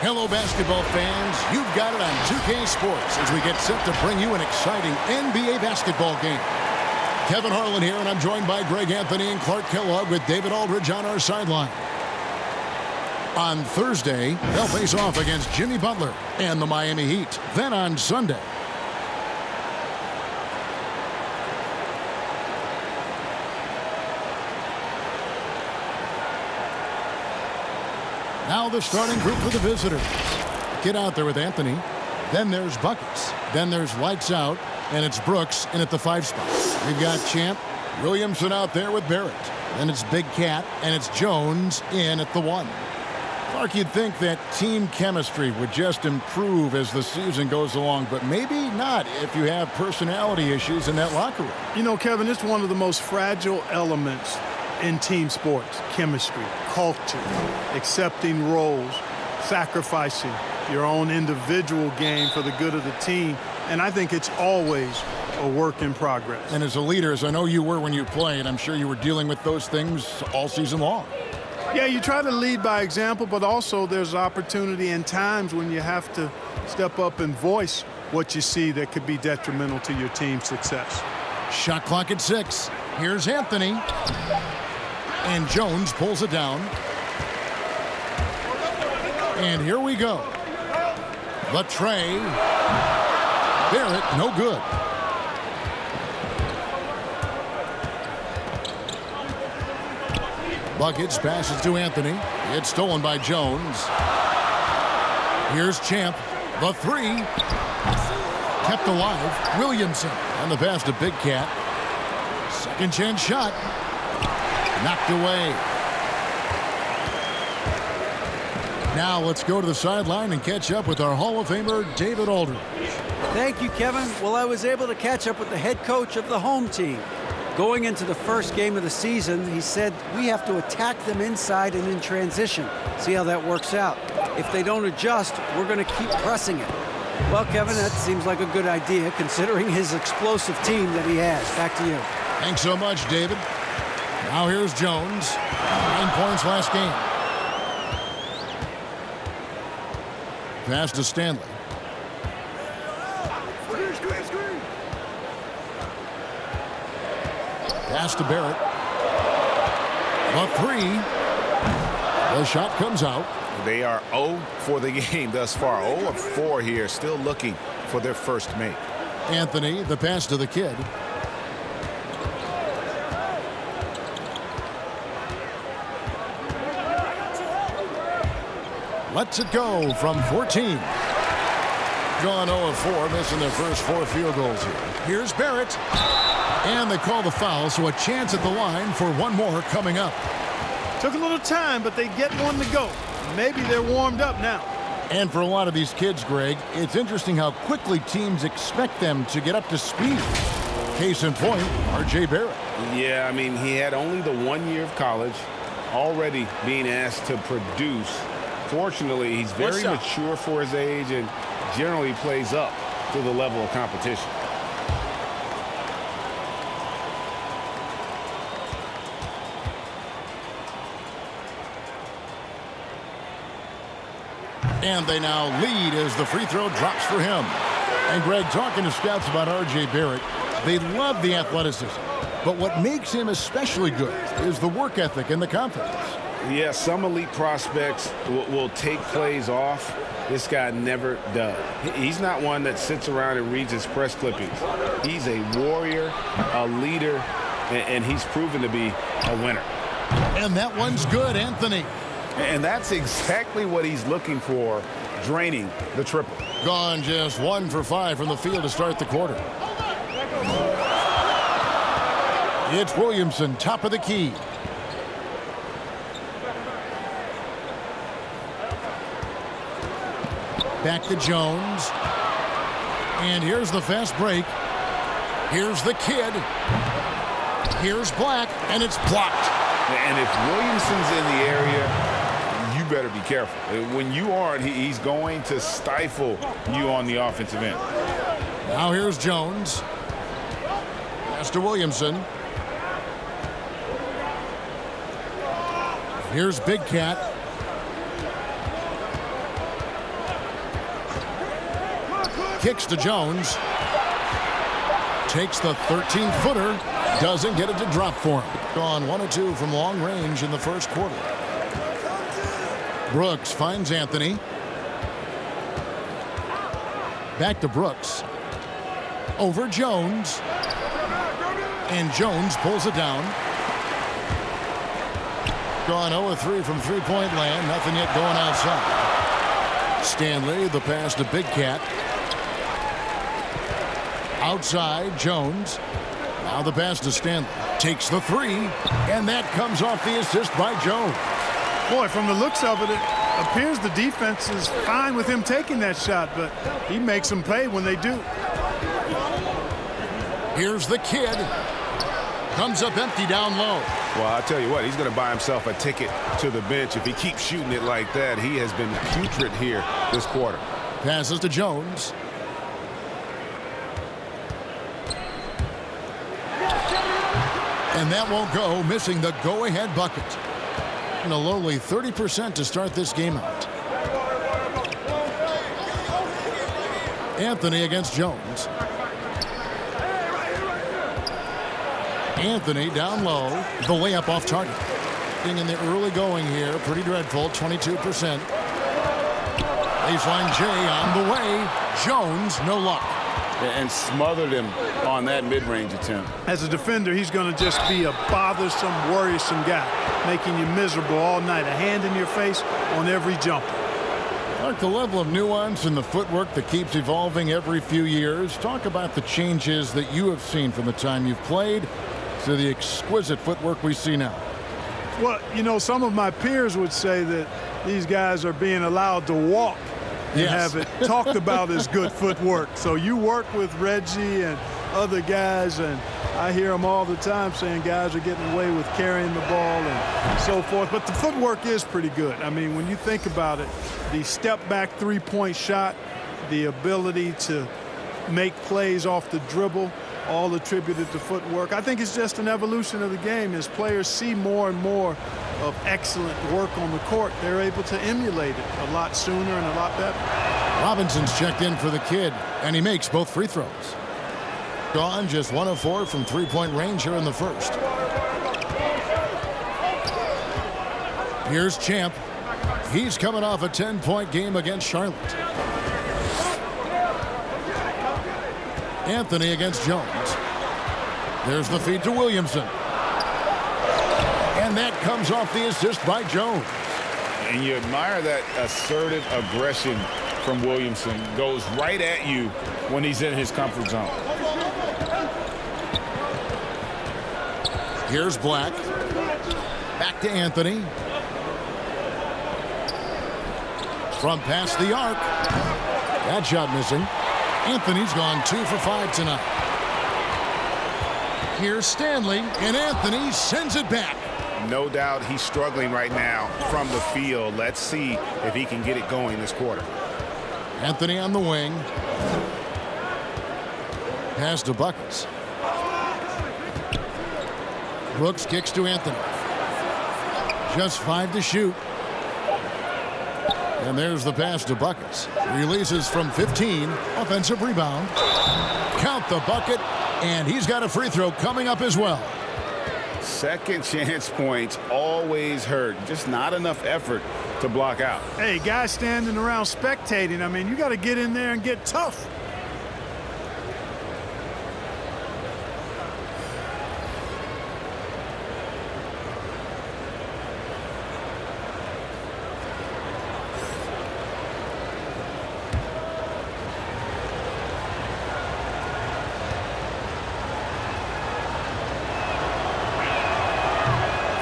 Hello, basketball fans. You've got it on 2K Sports as we get set to bring you an exciting NBA basketball game. Kevin Harlan here, and I'm joined by Greg Anthony and Clark Kellogg with David Aldridge on our sideline. On Thursday, they'll face off against Jimmy Butler and the Miami Heat. Then on Sunday, now the starting group for the visitors. Get out there with Anthony. Then there's buckets. Then there's lights out, and it's Brooks in at the 5 spot. We've got Champ, Williamson out there with Barrett. Then it's Big Cat, and it's Jones in at the 1. Clark, you'd think that team chemistry would just improve as the season goes along, but maybe not if you have personality issues in that locker room. You know, Kevin, it's one of the most fragile elements in team sports: chemistry, culture, accepting roles, sacrificing your own individual game for the good of the team. And I think it's always a work in progress. And as a leader, as I know you were when you played, I'm sure you were dealing with those things all season long. Yeah, you try to lead by example, but also there's opportunity and times when you have to step up and voice what you see that could be detrimental to your team's success. Shot clock at 6. Here's Anthony. And Jones pulls it down. And here we go. The tray. Barrett, no good. Buckets passes to Anthony. It's stolen by Jones. Here's Champ. The 3. Kept alive. Williamson on the pass to Big Cat. Second chance shot. Knocked away. Now let's go to the sideline and catch up with our Hall of Famer, David Aldridge. Thank you, Kevin. Well, I was able to catch up with the head coach of the home team. Going into the first game of the season, he said, we have to attack them inside and in transition. See how that works out. If they don't adjust, we're going to keep pressing it. Well, Kevin, that seems like a good idea considering his explosive team that he has. Back to you. Thanks so much, David. Now here's Jones. 9 points last game. Pass to Stanley. Pass to Barrett. The 3. The shot comes out. They are 0 for the game thus far. 0 of 4 here, still looking for their first make. Anthony, the pass to the kid. Lets it go from 14. Gone 0 of 4, missing their first 4 field goals here. Here's Barrett. And they call the foul, so a chance at the line for one more coming up. Took a little time, but they get one to go. Maybe they're warmed up now. And for a lot of these kids, Greg, it's interesting how quickly teams expect them to get up to speed. Case in point, R.J. Barrett. Yeah, I mean, he had only the 1 year of college, already being asked to produce. Fortunately, he's very mature for his age and generally plays up to the level of competition. And they now lead as the free throw drops for him. And Greg, talking to scouts about R.J. Barrett, they love the athleticism. But what makes him especially good is the work ethic and the confidence. Yeah, some elite prospects will take plays off. This guy never does. He's not one that sits around and reads his press clippings. He's a warrior, a leader, and he's proven to be a winner. And that one's good, Anthony. And that's exactly what he's looking for, draining the triple. Gone just 1 for 5 from the field to start the quarter. It's Williamson, top of the key. Back to Jones. And here's the fast break. Here's the kid. Here's Black, and it's blocked. And if Williamson's in the area, you better be careful. When you aren't, he's going to stifle you on the offensive end. Now here's Jones. Pass to Williamson. Here's Big Cat. Kicks to Jones. Takes the 13-footer. Doesn't get it to drop for him. Gone 1 of 2 from long range in the first quarter. Brooks finds Anthony. Back to Brooks. Over Jones. And Jones pulls it down. Gone 0 of 3 from three-point land. Nothing yet going outside. Stanley, the pass to Big Cat. Outside, Jones. Now the pass to Stanley. Takes the three. And that comes off the assist by Jones. Boy, from the looks of it, it appears the defense is fine with him taking that shot, but he makes them pay when they do. Here's the kid. Comes up empty down low. Well, I'll tell you what, he's going to buy himself a ticket to the bench. If he keeps shooting it like that, he has been putrid here this quarter. Passes to Jones. And that won't go, missing the go-ahead bucket. And a lowly 30% to start this game out. Anthony against Jones. Anthony down low. The layup off target. In the early going here, pretty dreadful, 22%. Baseline J on the way. Jones, no luck. And smothered him on that mid-range attempt. As a defender, he's going to just be a bothersome, worrisome guy, making you miserable all night. A hand in your face on every jumper. Like the level of nuance and the footwork that keeps evolving every few years. Talk about the changes that you have seen from the time you've played to the exquisite footwork we see now. Well, you know, some of my peers would say that these guys are being allowed to walk and Yes. have it talked about as good footwork. So you work with Reggie and other guys, and I hear them all the time saying guys are getting away with carrying the ball and so forth. But the footwork is pretty good. I mean, when you think about it, the step-back three-point shot, the ability to make plays off the dribble, all attributed to footwork. I think it's just an evolution of the game. As players see more and more of excellent work on the court, they're able to emulate it a lot sooner and a lot better. Robinson's checked in for the kid, and he makes both free throws. Gone just 1 of 4 from three-point range here in the first. Here's Champ. He's coming off a 10-point game against Charlotte. Anthony against Jones. There's the feed to Williamson. And that comes off the assist by Jones. And you admire that assertive aggression from Williamson. Goes right at you when he's in his comfort zone. Here's Black. Back to Anthony. From past the arc. That shot missing. Anthony's gone 2 for 5 tonight. Here's Stanley, and Anthony sends it back. No doubt he's struggling right now from the field. Let's see if he can get it going this quarter. Anthony on the wing. Pass to Buckets. Brooks kicks to Anthony. Just 5 to shoot. And there's the pass to Buckets. Releases from 15. Offensive rebound. Count the bucket. And he's got a free throw coming up as well. Second chance points always hurt. Just not enough effort to block out. Hey, guys standing around spectating, I mean, you got to get in there and get tough.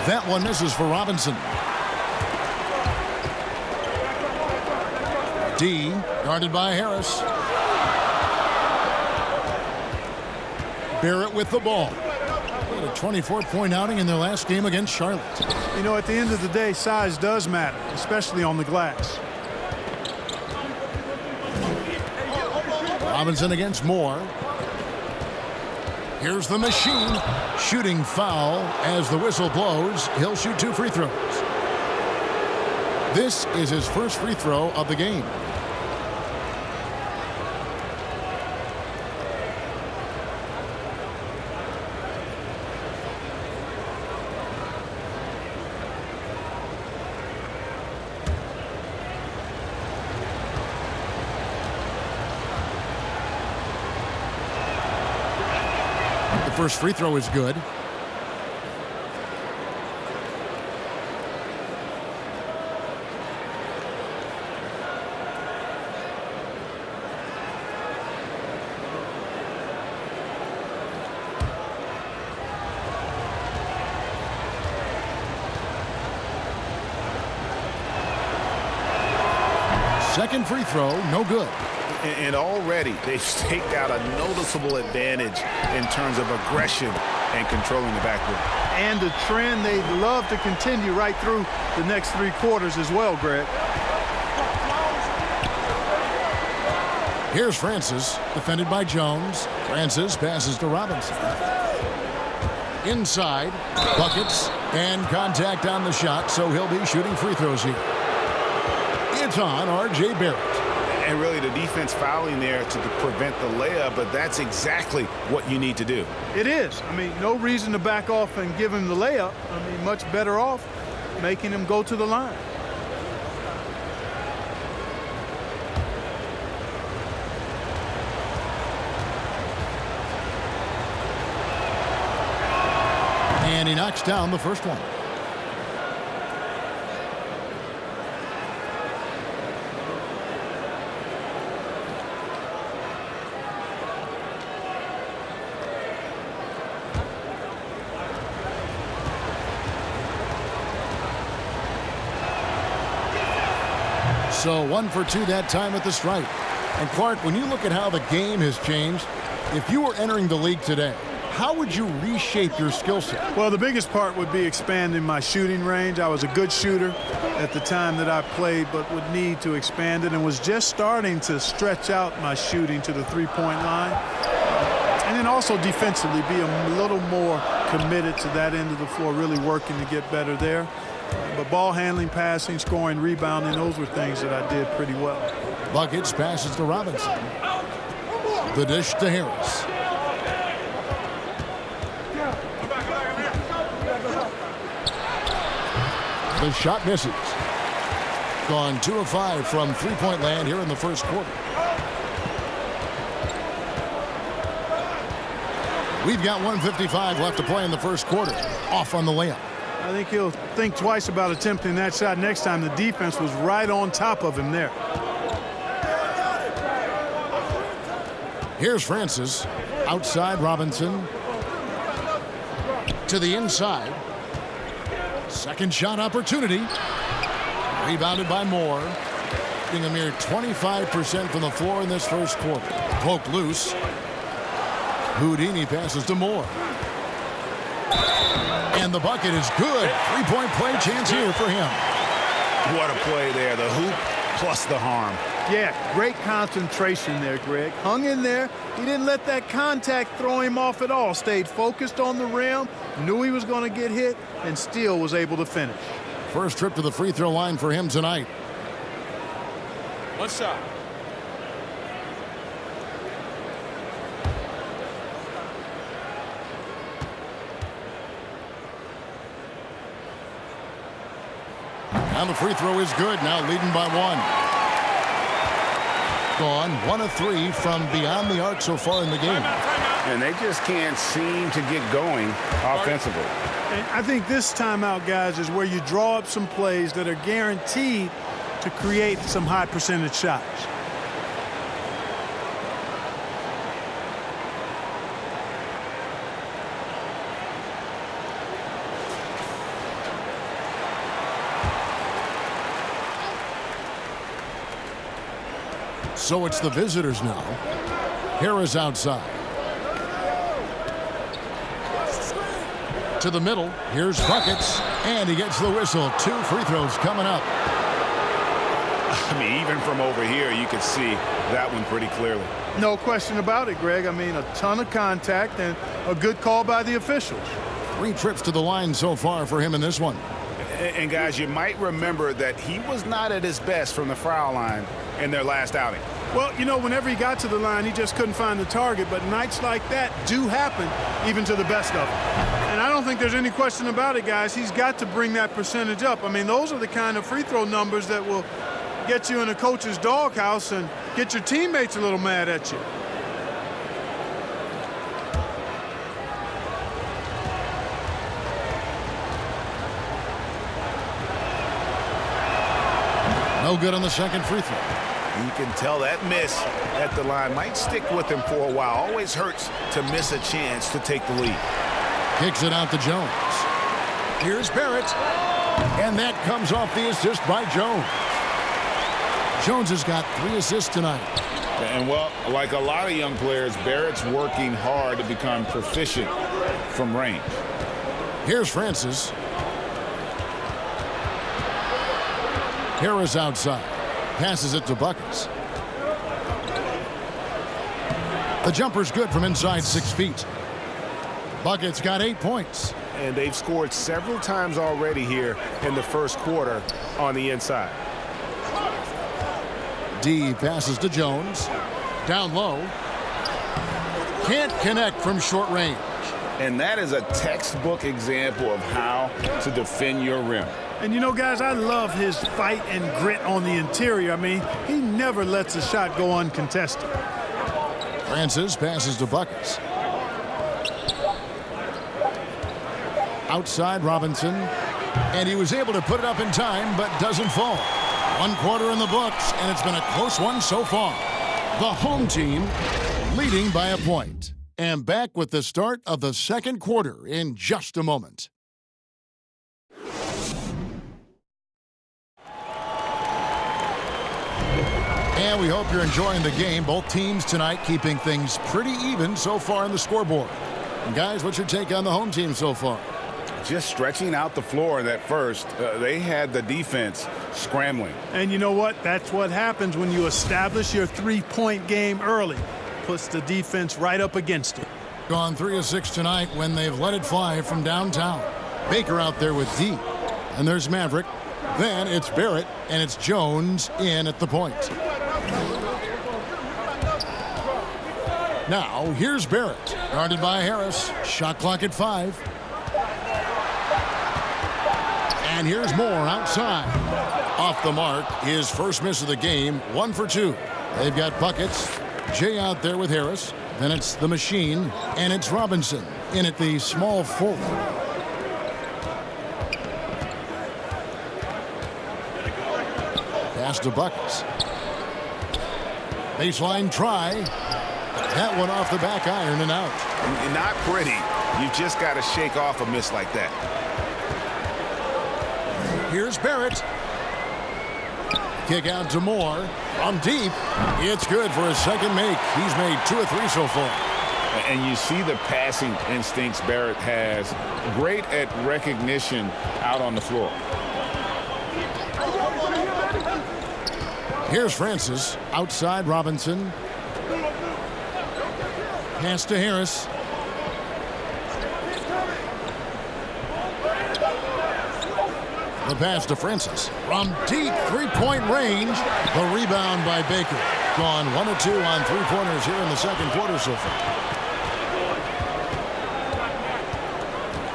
That one misses for Robinson. D guarded by Harris. Barrett with the ball. They had a 24-point outing in their last game against Charlotte. You know, at the end of the day, size does matter, especially on the glass. Robinson against Moore. Here's the machine. Shooting foul as the whistle blows. He'll shoot 2 free throws. This is his first free throw of the game. first free throw is good. Second free throw, no good. And already they've staked out a noticeable advantage in terms of aggression and controlling the backcourt. And a trend they'd love to continue right through the next 3 quarters as well, Greg. Here's Francis, defended by Jones. Francis passes to Robinson. Inside, buckets, and contact on the shot, so he'll be shooting free throws here. It's on R.J. Barrett. And really the defense fouling there to prevent the layup, but that's exactly what you need to do. It is. I mean, no reason to back off and give him the layup. I mean, much better off making him go to the line. And he knocks down the first one. So 1 for 2 that time at the stripe. And Clark, when you look at how the game has changed, if you were entering the league today, how would you reshape your skill set? Well, the biggest part would be expanding my shooting range. I was a good shooter at the time that I played, but would need to expand it and was just starting to stretch out my shooting to the three-point line. And then also defensively be a little more committed to that end of the floor, really working to get better there. But ball handling, passing, scoring, rebounding, those were things that I did pretty well. Buckets passes to Robinson. The dish to Harris. The shot misses. Gone 2 of 5 from three-point land here in the first quarter. We've got 1:55 left to play in the first quarter. Off on the layup. I think he'll think twice about attempting that shot next time. The defense was right on top of him there. Here's Francis. Outside Robinson. To the inside. Second shot opportunity. Rebounded by Moore. Getting a mere 25% from the floor in this first quarter. Poked loose. Houdini passes to Moore. And the bucket is good. Three-point play chance here for him. What a play there. The hoop plus the harm. Yeah, great concentration there, Greg. Hung in there. He didn't let that contact throw him off at all. Stayed focused on the rim, knew he was going to get hit, and still was able to finish. First trip to the free throw line for him tonight. One shot. And the free throw is good. Now leading by 1. Gone 1 of 3 from beyond the arc so far in the game. And they just can't seem to get going offensively. And I think this timeout, guys, is where you draw up some plays that are guaranteed to create some high percentage shots. So it's the visitors now. Harris outside. To the middle. Here's buckets. And he gets the whistle. 2 free throws coming up. I mean, even from over here, you could see that one pretty clearly. No question about it, Greg. I mean, a ton of contact and a good call by the officials. 3 trips to the line so far for him in this one. And guys, you might remember that he was not at his best from the foul line in their last outing. Well, you know, whenever he got to the line, he just couldn't find the target. But nights like that do happen even to the best of them. And I don't think there's any question about it, guys. He's got to bring that percentage up. I mean, those are the kind of free throw numbers that will get you in a coach's doghouse and get your teammates a little mad at you. No good on the second free throw. You can tell that miss at the line might stick with him for a while. Always hurts to miss a chance to take the lead. Kicks it out to Jones. Here's Barrett. And that comes off the assist by Jones. Jones has got 3 assists tonight. And, well, like a lot of young players, Barrett's working hard to become proficient from range. Here's Francis. Harris outside. Passes it to Buckets. The jumper's good from inside 6 feet. Buckets got 8 points. And they've scored several times already here in the first quarter on the inside. D passes to Jones. Down low. Can't connect from short range. And that is a textbook example of how to defend your rim. And, you know, guys, I love his fight and grit on the interior. I mean, he never lets a shot go uncontested. Francis passes to Buckets. Outside Robinson. And he was able to put it up in time, but doesn't fall. 1 quarter in the books, and it's been a close one so far. The home team leading by a point. And back with the start of the second quarter in just a moment. And we hope you're enjoying the game. Both teams tonight keeping things pretty even so far in the scoreboard. And guys, what's your take on the home team so far? Just stretching out the floor in that first. They had the defense scrambling. And you know what? That's what happens when you establish your three-point game early. Puts the defense right up against it. Gone 3 of 6 tonight when they've let it fly from downtown. Baker out there with D. And there's Maverick. Then it's Barrett, and it's Jones in at the point. Now, here's Barrett. Guarded by Harris. Shot clock at 5. And here's Moore outside. Off the mark, his first miss of the game, 1 for 2. They've got Buckets. Jay out there with Harris. Then it's the machine, and it's Robinson in at the small forward. Pass to Buckets. Baseline try. That one off the back iron and out. Not pretty. You just got to shake off a miss like that. Here's Barrett. Kick out to Moore. From deep. It's good for his second make. He's made 2 of 3 so far. And you see the passing instincts Barrett has. Great at recognition out on the floor. Here's Francis. Outside Robinson. Pass to Harris. The pass to Francis. From deep 3-point range. The rebound by Baker. Gone 1 of 2 on 3-pointers here in the second quarter so far.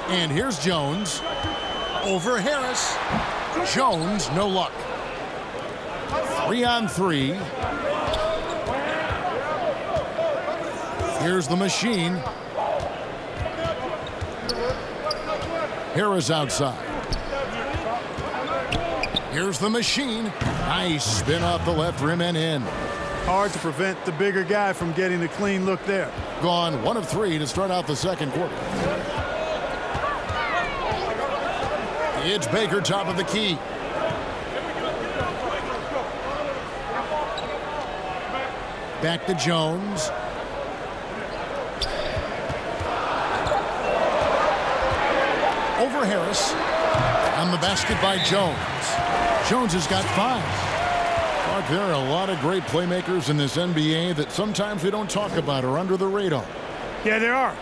And here's Jones. Over Harris. Jones, no luck. 3 on 3. Here's the machine. Harris outside. Here's the machine. Nice spin off the left rim and in. Hard to prevent the bigger guy from getting a clean look there. Gone 1 of 3 to start out the second quarter. It's Baker, top of the key. Back to Jones. Over Harris. On the basket by Jones. Jones has got 5. Mark, there are a lot of great playmakers in this NBA that sometimes we don't talk about or under the radar. Yeah, there are.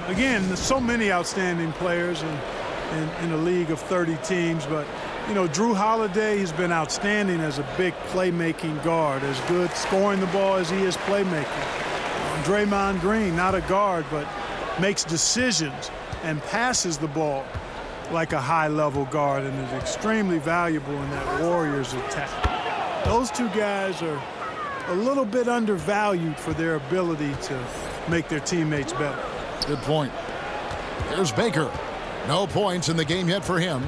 Again, there's so many outstanding players in a league of 30 teams. But, you know, Drew Holiday has been outstanding as a big playmaking guard, as good scoring the ball as he is playmaking. Draymond Green, not a guard, but makes decisions and passes the ball like a high-level guard and is extremely valuable in that Warriors attack. Those two guys are a little bit undervalued for their ability to make their teammates better. Good point. Here's Baker. No points in the game yet for him.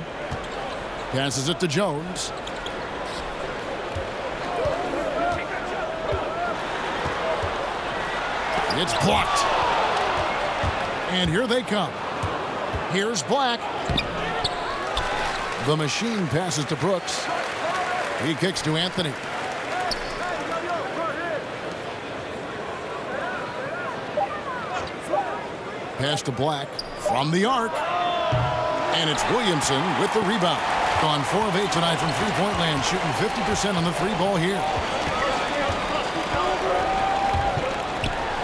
Passes it to Jones. It's blocked. And here they come. Here's Black. The machine passes to Brooks. He kicks to Anthony. Pass to Black from the arc. And it's Williamson with the rebound. Gone 4 of 8 tonight from three-point land, shooting 50% on the three ball here.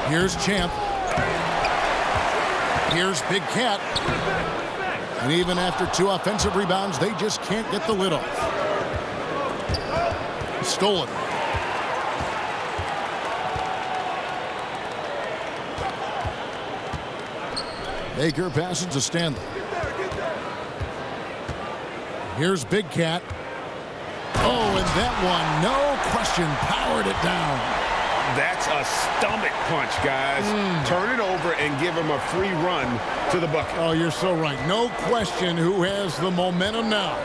Here's Champ. Here's Big Cat. And even after 2 offensive rebounds, they just can't get the lid off. Stolen. Baker passes to Stanley. Here's Big Cat. Oh, and that one, no question, powered it down. That's a stomach punch, guys. Turn it over and give him a free run to the bucket. Oh, you're so right. No question who has the momentum now.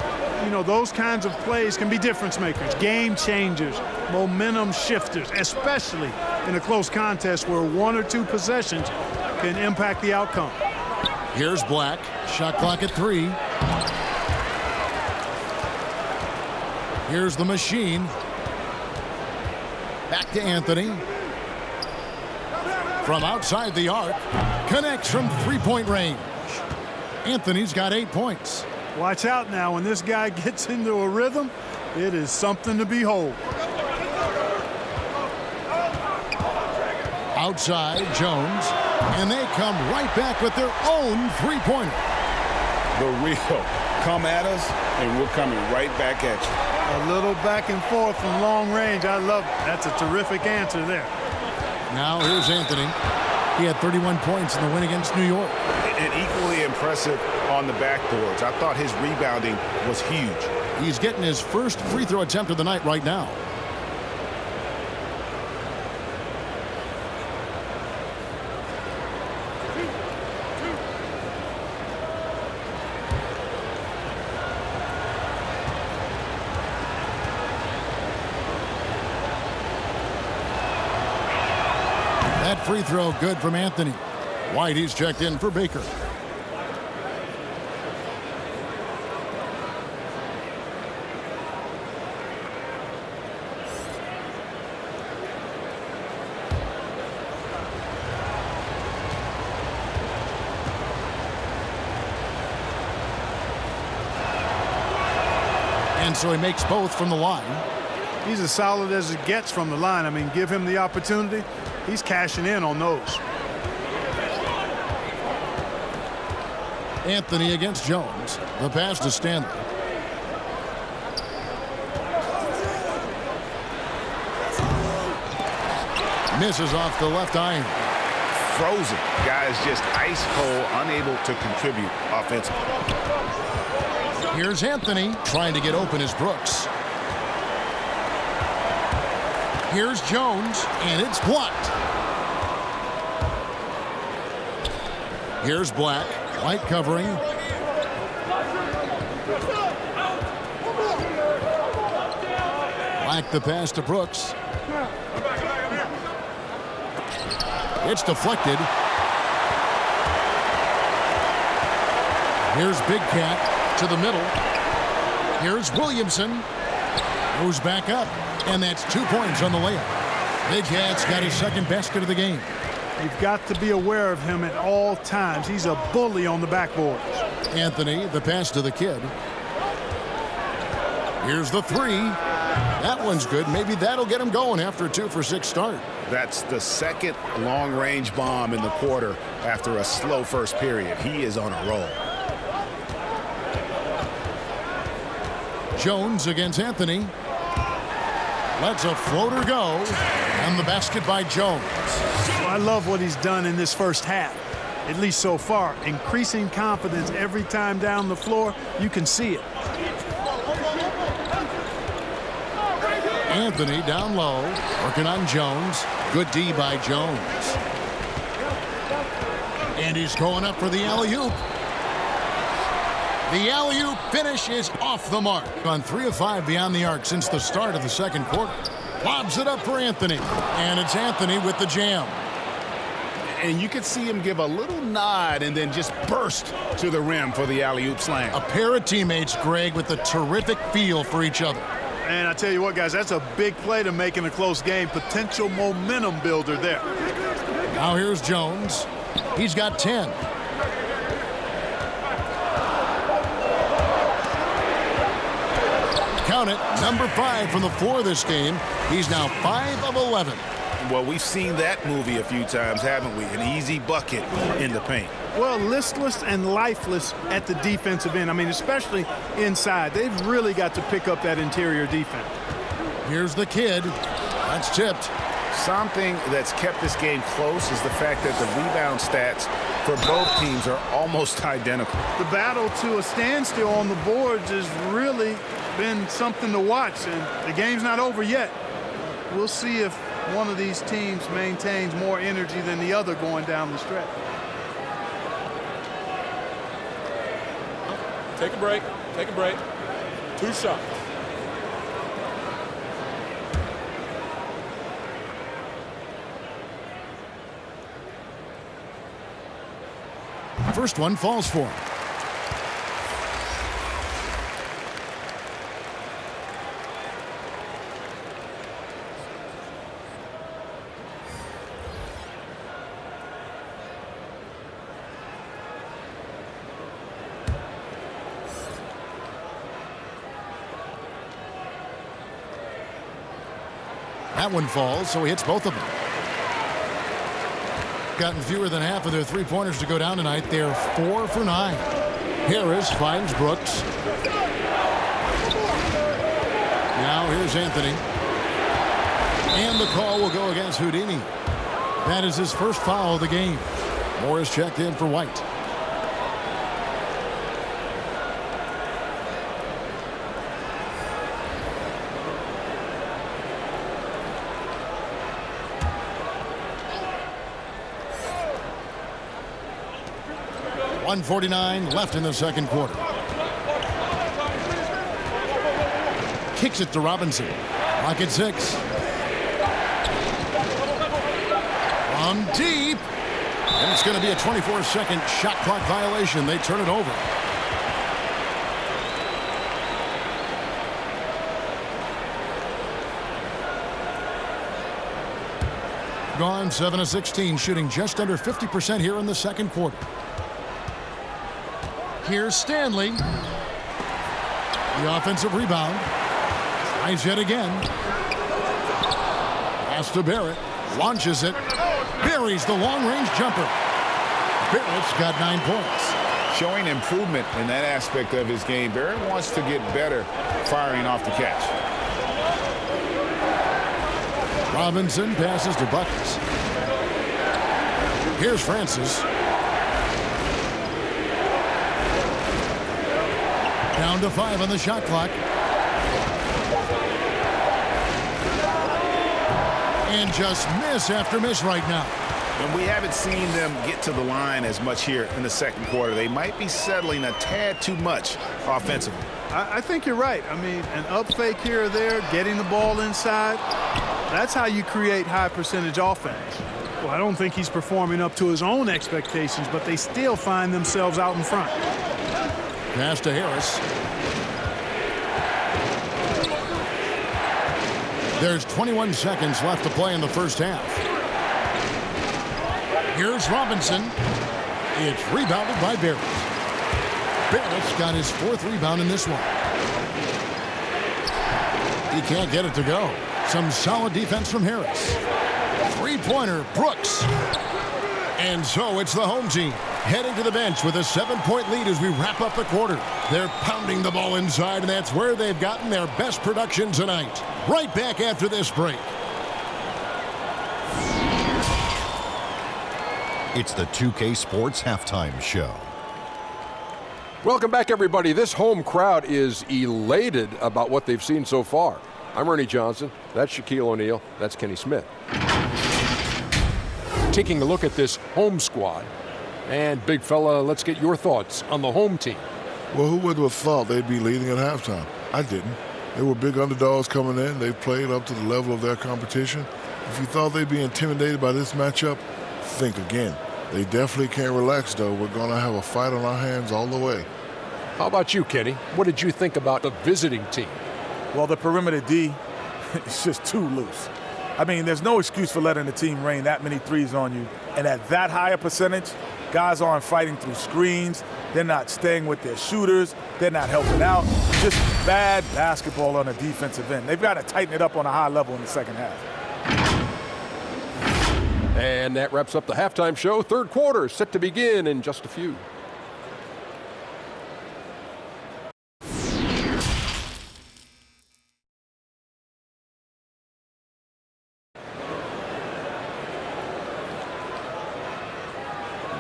You know, those kinds of plays can be difference makers, game changers, momentum shifters, especially in a close contest where 1 or 2 possessions can impact the outcome. Here's Black. Shot clock at 3. Here's the machine. Back to Anthony. From outside the arc. Connects from three-point range. Anthony's got 8 points. Watch out now. When this guy gets into a rhythm, it is something to behold. Outside, Jones. And they come right back with their own three-pointer. The real come at us, and we're coming right back at you. A little back and forth from long range. I love it. That's a terrific answer there. Now here's Anthony. He had 31 points in the win against New York. And equally impressive on the backboards. I thought his rebounding was huge. He's getting his first free throw attempt of the night right now. That free throw good from Anthony. White, he's checked in for Baker. And so he makes both from the line. He's as solid as it gets from the line. I mean, give him the opportunity. He's cashing in on those. Anthony against Jones. The pass to Stanley. Misses off the left iron. Frozen. Guys just ice cold, unable to contribute offensively. Here's Anthony trying to get open as Brooks. Here's Jones, and it's blocked. Here's Black. White covering. Black the pass to Brooks. It's deflected. Here's Big Cat to the middle. Here's Williamson. Goes back up. And that's 2 points on the layup. Big Cat's got his second basket of the game. You've got to be aware of him at all times. He's a bully on the backboard. Anthony, the pass to the kid. Here's the three. That one's good. Maybe that'll get him going after a 2-for-6 start. That's the second long-range bomb in the quarter after a slow first period. He is on a roll. Jones against Anthony. Lets a floater go. And the basket by Jones. Well, I love what he's done in this first half, at least so far. Increasing confidence every time down the floor. You can see it. Anthony down low. Working on Jones. Good D by Jones. And he's going up for the alley-oop. The alley-oop finish is off the mark. On 3 of 5 beyond the arc since the start of the second quarter. Lobs it up for Anthony. And it's Anthony with the jam. And you could see him give a little nod and then just burst to the rim for the alley-oop slam. A pair of teammates, Greg, with a terrific feel for each other. And I tell you what, guys, that's a big play to make in a close game. Potential momentum builder there. Now here's Jones. He's got 10. Count it, number 5 from the floor this game. He's now 5 of 11. Well, we've seen that movie a few times, haven't we? An easy bucket in the paint. Well, listless and lifeless at the defensive end. I mean, especially inside. They've really got to pick up that interior defense. Here's the kid. That's tipped. Something that's kept this game close is the fact that the rebound stats for both teams are almost identical. The battle to a standstill on the boards has really been something to watch, and the game's not over yet. We'll see if one of these teams maintains more energy than the other going down the stretch. Take a break. Take a break. 2 shots. First one falls for him. That one falls, so he hits both of them. Gotten fewer than half of their three-pointers to go down tonight. They're 4 for 9. Harris finds Brooks. Now here's Anthony. And the call will go against Houdini. That is his first foul of the game. Morris checked in for White. .149 left in the second quarter. Kicks it to Robinson. Rocket 6. From deep. And it's going to be a 24-second shot clock violation. They turn it over. Gone 7 of 16, shooting just under 50% here in the second quarter. Here's Stanley. The offensive rebound. Tries yet again. Pass to Barrett. Launches it. Buries the long-range jumper. Barrett's got 9 points. Showing improvement in that aspect of his game. Barrett wants to get better firing off the catch. Robinson passes to Buckets. Here's Francis. Down to 5 on the shot clock. And just miss after miss right now. And we haven't seen them get to the line as much here in the second quarter. They might be settling a tad too much offensively. I think you're right. I mean, an up fake here or there, getting the ball inside, that's how you create high percentage offense. Well, I don't think he's performing up to his own expectations, but they still find themselves out in front. Pass to Harris. There's 21 seconds left to play in the first half. Here's Robinson. It's rebounded by Barrett. Barrett's got his 4th rebound in this one. He can't get it to go. Some solid defense from Harris. Three-pointer, Brooks. And so it's the home team heading to the bench with a 7-point lead as we wrap up the quarter. They're pounding the ball inside, and that's where they've gotten their best production tonight. Right back after this break. It's the 2K Sports Halftime Show. Welcome back, everybody. This home crowd is elated about what they've seen so far. I'm Ernie Johnson. That's Shaquille O'Neal. That's Kenny Smith. Taking a look at this home squad. And, big fella, let's get your thoughts on the home team. Well, who would have thought they'd be leading at halftime? I didn't. They were big underdogs coming in. They played up to the level of their competition. If you thought they'd be intimidated by this matchup, think again. They definitely can't relax, though. We're going to have a fight on our hands all the way. How about you, Kenny? What did you think about the visiting team? Well, the perimeter D is just too loose. I mean, there's no excuse for letting the team rain that many threes on you. And at that higher percentage, guys aren't fighting through screens. They're not staying with their shooters. They're not helping out. Just bad basketball on the defensive end. They've got to tighten it up on a high level in the second half. And that wraps up the halftime show. Third quarter set to begin in just a few.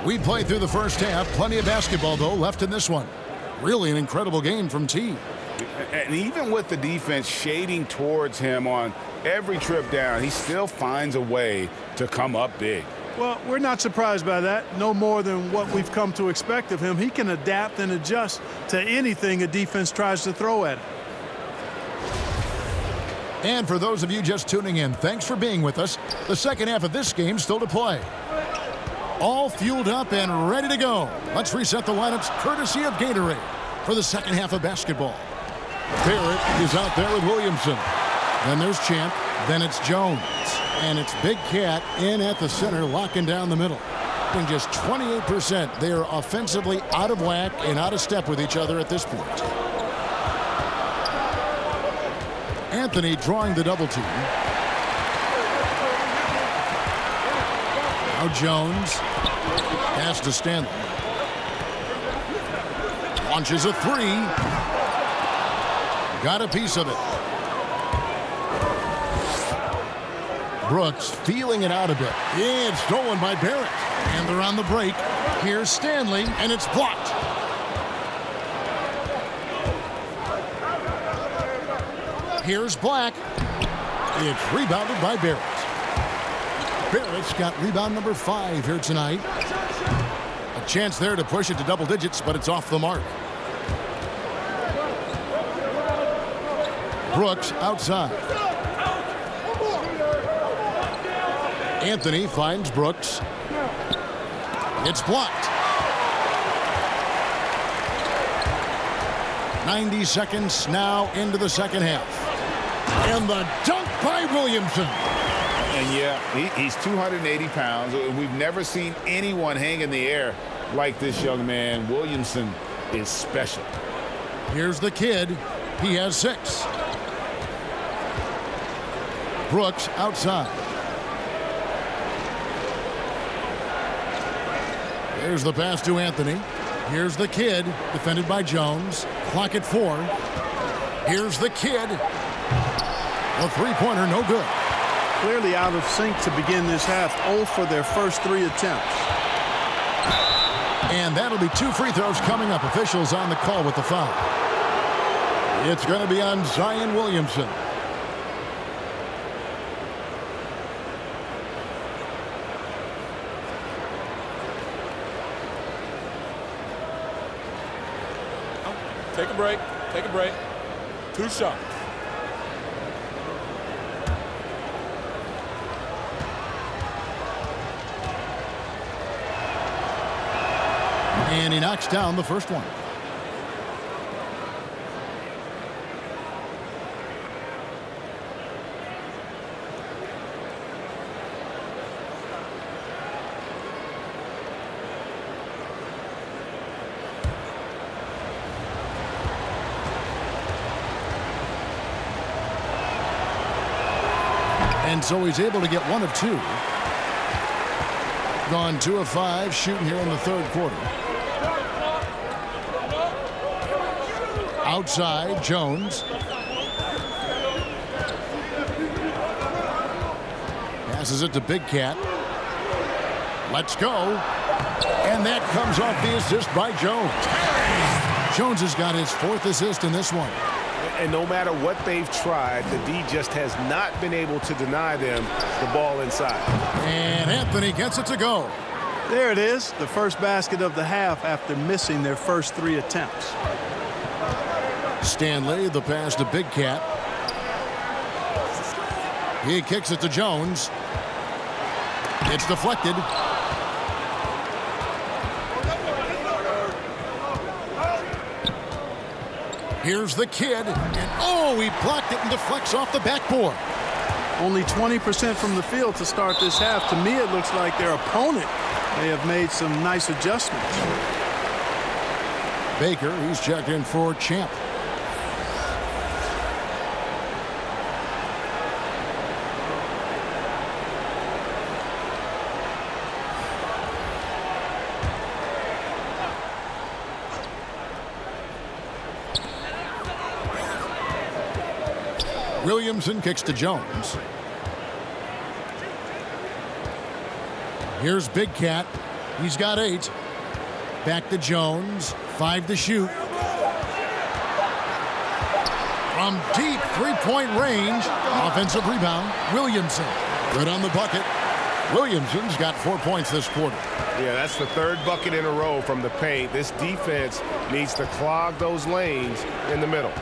We played through the first half. Plenty of basketball, though, left in this one. Really an incredible game from T. And even with the defense shading towards him on every trip down, he still finds a way to come up big. Well, we're not surprised by that. No more than what we've come to expect of him. He can adapt and adjust to anything a defense tries to throw at him. And for those of you just tuning in, thanks for being with us. The second half of this game still to play. All fueled up and ready to go. Let's reset the lineups courtesy of Gatorade for the second half of basketball. Barrett is out there with Williamson. Then there's Champ. Then it's Jones. And it's Big Cat in at the center, locking down the middle. In just 28%, they are offensively out of whack and out of step with each other at this point. Anthony drawing the double team. Now Jones. Pass to Stanley. Launches a three. Got a piece of it. Brooks feeling it out a bit. Yeah, it's stolen by Barrett. And they're on the break. Here's Stanley, and it's blocked. Here's Black. It's rebounded by Barrett. Barrett's got rebound number 5 here tonight. A chance there to push it to double digits, but it's off the mark. Brooks outside. Anthony finds Brooks. It's blocked. 90 seconds now into the second half. And the dunk by Williamson. And yeah, he's 280 pounds. We've never seen anyone hang in the air like this young man. Williamson is special. Here's the kid. He has 6. Brooks outside. There's the pass to Anthony. Here's the kid, defended by Jones. Clock at 4. Here's the kid. A three-pointer, no good. Clearly out of sync to begin this half. 0 for their first 3 attempts. And that'll be 2 free throws coming up. Officials on the call with the foul. It's going to be on Zion Williamson. Take a break. Take a break. 2 shots. And he knocks down the first one. And so he's able to get 1 of 2. Gone 2 of 5 shooting here in the third quarter. Outside, Jones. Passes it to Big Cat. Let's go. And that comes off the assist by Jones. Jones has got his 4th assist in this one. And no matter what they've tried, the D just has not been able to deny them the ball inside. And Anthony gets it to go. There it is, the first basket of the half after missing their first 3 attempts. Stanley, the pass to Big Cat. He kicks it to Jones. It's deflected. Here's the kid. And oh, he blocked it and deflects off the backboard. Only 20% from the field to start this half. To me, it looks like their opponent may have made some nice adjustments. Baker, he's checked in for Champ. Williamson kicks to Jones. Here's Big Cat. He's got 8. Back to Jones. 5 to shoot. From deep three-point range. Offensive rebound. Williamson. Good on the bucket. Williamson's got 4 points this quarter. Yeah, that's the 3rd bucket in a row from the paint. This defense needs to clog those lanes in the middle.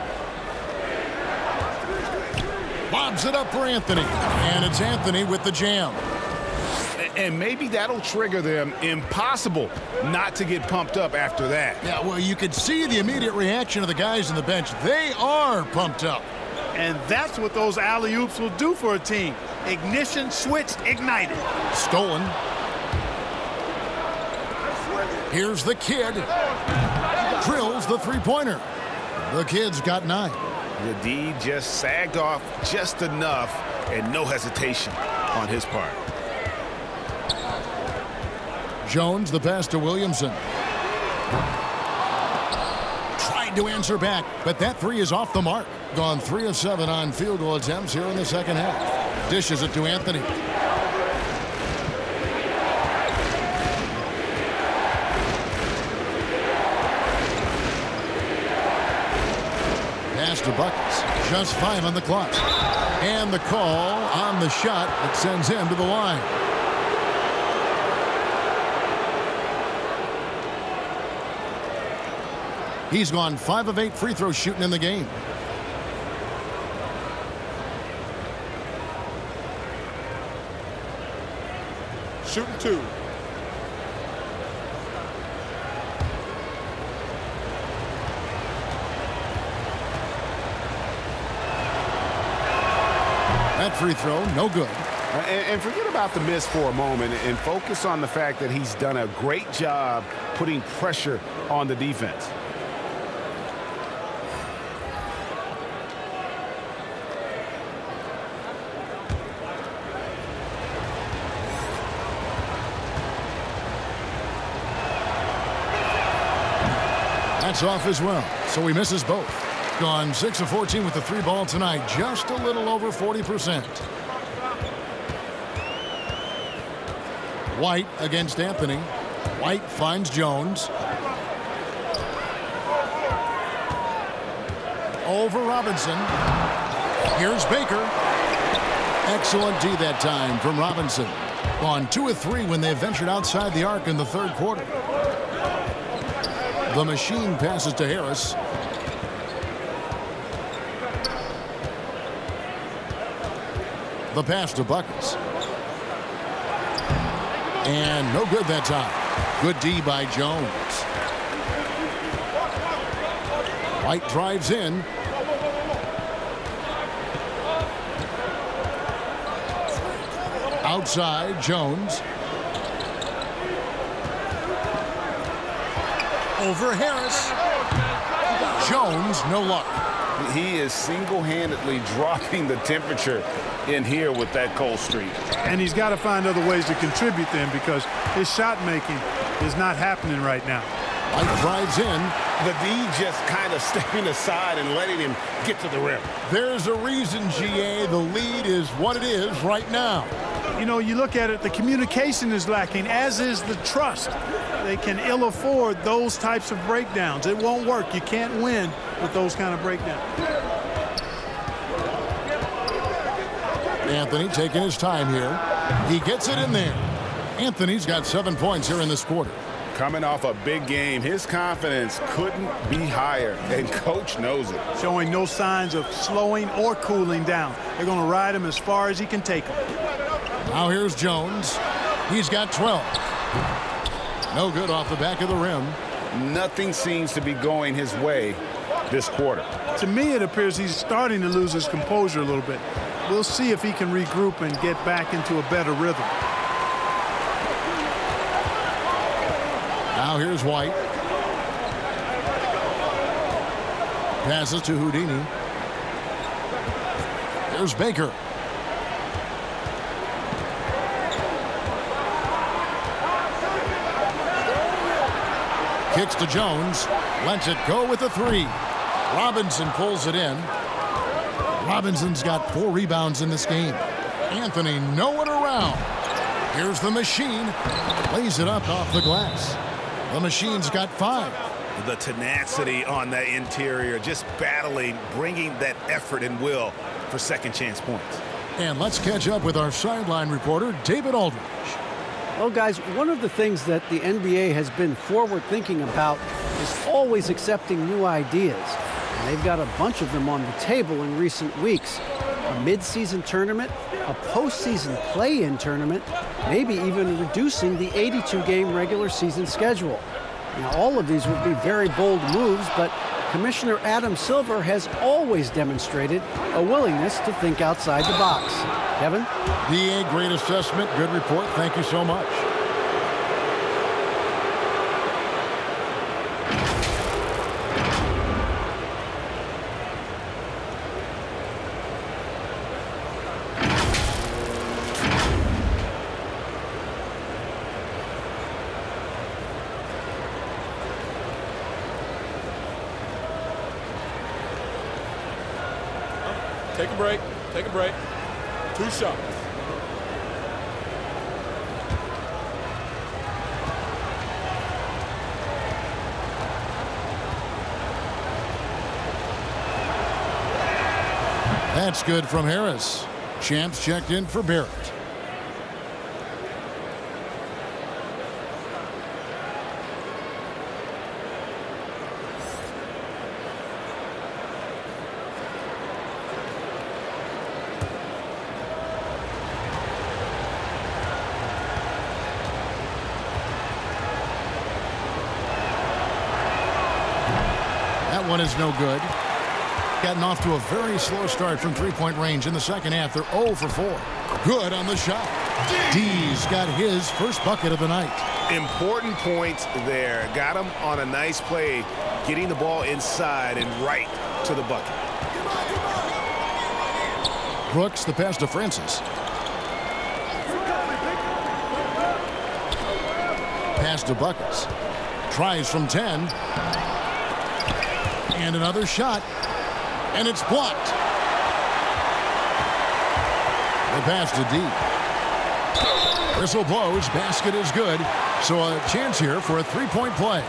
Lobs it up for Anthony. And it's Anthony with the jam. And maybe that'll trigger them. Impossible not to get pumped up after that. Yeah, well, you could see the immediate reaction of the guys on the bench. They are pumped up. And that's what those alley-oops will do for a team. Ignition, switch, ignited. Stolen. Here's the kid. Drills the three-pointer. The kid's got 9. The D just sagged off just enough, and no hesitation on his part. Jones, the pass to Williamson. Tried to answer back, but that 3 is off the mark. Gone 3 of 7 on field goal attempts here in the second half. Dishes it to Anthony. Pass to Buckets. Just 5 on the clock. And the call on the shot that sends him to the line. He's gone 5 of 8 free throws shooting in the game. Shooting 2. That free throw, no good. And forget about the miss for a moment and focus on the fact that he's done a great job putting pressure on the defense. That's off as well, so he misses both. Gone 6 of 14 with the 3 ball tonight, just a little over 40%. White against Anthony. White finds Jones. Over Robinson. Here's Baker. Excellent D that time from Robinson. Gone 2 of 3 when they ventured outside the arc in the 3rd quarter. The machine passes to Harris. The pass to Buckets. And no good that time. Good D by Jones. White drives in. Outside, Jones. Over Harris. Jones, no luck. He is single-handedly dropping the temperature in here with that cold streak. And he's got to find other ways to contribute then, because his shot making is not happening right now. White drives in. The D just kind of stepping aside and letting him get to the rim. There's a reason, GA, the lead is what it is right now. You know, you look at it, the communication is lacking, as is the trust. They can ill afford those types of breakdowns. It won't work. You can't win with those kind of breakdowns. Anthony taking his time here. He gets it in there. Anthony's got 7 points here in this quarter. Coming off a big game, his confidence couldn't be higher, and coach knows it. Showing no signs of slowing or cooling down. They're going to ride him as far as he can take him. Now here's Jones. He's got 12. No good off the back of the rim. Nothing seems to be going his way this quarter. To me, it appears he's starting to lose his composure a little bit. We'll see if he can regroup and get back into a better rhythm. Now here's White. Passes to Houdini. There's Baker. Kicks to Jones. Lets it go with a three. Robinson pulls it in. Robinson's got 4 rebounds in this game. Anthony nowhere around. Here's the machine. Lays it up off the glass. The machine's got 5. The tenacity on that interior, just battling, bringing that effort and will for second chance points. And let's catch up with our sideline reporter, David Aldridge. Well, guys, one of the things that the NBA has been forward thinking about is always accepting new ideas. And they've got a bunch of them on the table in recent weeks. A mid-season tournament, a postseason play-in tournament, maybe even reducing the 82-game regular season schedule. Now, all of these would be very bold moves, but Commissioner Adam Silver has always demonstrated a willingness to think outside the box. Kevin? DA, great assessment, good report. Thank you so much. Take a break. Take a break. 2 shots. That's good from Harris. Champs checked in for Barrett. That one is no good. Gotten off to a very slow start from three-point range in the second half. They're 0 for 4. Good on the shot. D's got his first bucket of the night. Important points there. Got him on a nice play, getting the ball inside and right to the bucket. Brooks, the pass to Francis. Pass to Buckets. Tries from 10. And another shot. And it's blocked. The pass to D. Whistle blows. Basket is good. So a chance here for a three-point play.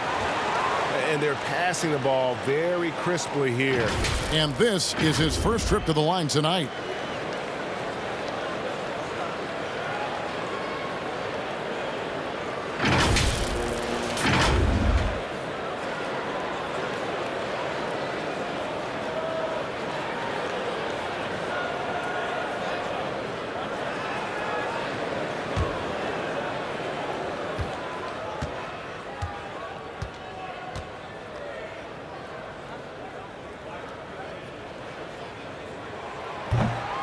And they're passing the ball very crisply here. And this is his first trip to the line tonight.